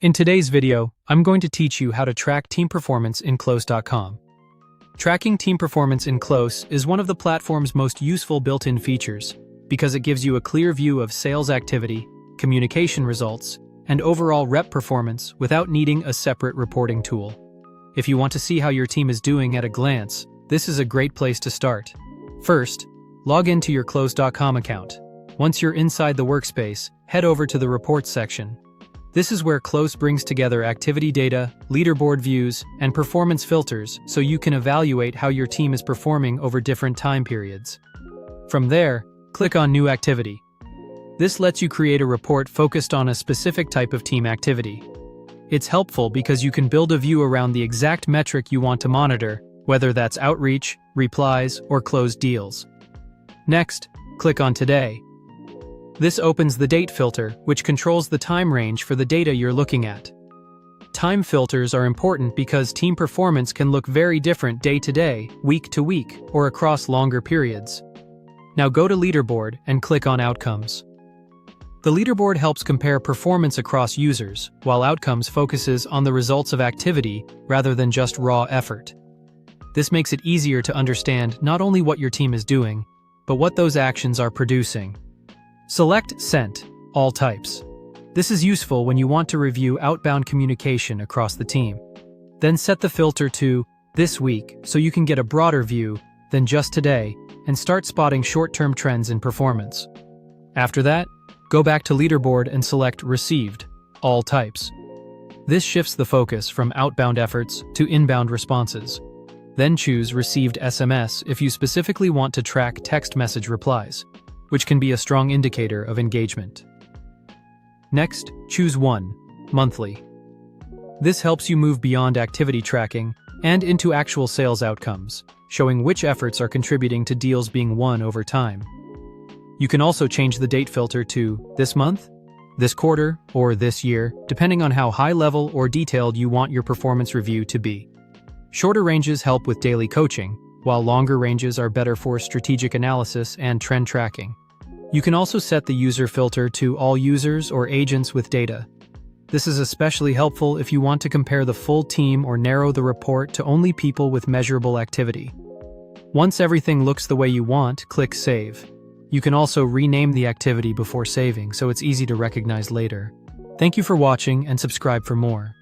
In today's video, I'm going to teach you how to track team performance in Close.com. Tracking team performance in Close is one of the platform's most useful built-in features because it gives you a clear view of sales activity, communication results, and overall rep performance without needing a separate reporting tool. If you want to see how your team is doing at a glance, this is a great place to start. First, log into your Close.com account. Once you're inside the workspace, head over to the Reports section. This is where Close brings together activity data, leaderboard views, and performance filters so you can evaluate how your team is performing over different time periods. From there, click on New Activity. This lets you create a report focused on a specific type of team activity. It's helpful because you can build a view around the exact metric you want to monitor, whether that's outreach, replies, or closed deals. Next, click on Today. This opens the Date filter, which controls the time range for the data you're looking at. Time filters are important because team performance can look very different day to day, week to week, or across longer periods. Now go to Leaderboard and click on Outcomes. The leaderboard helps compare performance across users, while Outcomes focuses on the results of activity rather than just raw effort. This makes it easier to understand not only what your team is doing, but what those actions are producing. Select Sent, All Types. This is useful when you want to review outbound communication across the team. Then set the filter to This Week so you can get a broader view than just today and start spotting short-term trends in performance. After that, go back to Leaderboard and select Received, All Types. This shifts the focus from outbound efforts to inbound responses. Then choose Received SMS if you specifically want to track text message replies, which can be a strong indicator of engagement. Next, choose Monthly. This helps you move beyond activity tracking and into actual sales outcomes, showing which efforts are contributing to deals being won over time. You can also change the date filter to this month, this quarter, or this year, depending on how high-level or detailed you want your performance review to be. Shorter ranges help with daily coaching, while longer ranges are better for strategic analysis and trend tracking. You can also set the user filter to all users or agents with data. This is especially helpful if you want to compare the full team or narrow the report to only people with measurable activity. Once everything looks the way you want, click Save. You can also rename the activity before saving, so it's easy to recognize later. Thank you for watching and subscribe for more.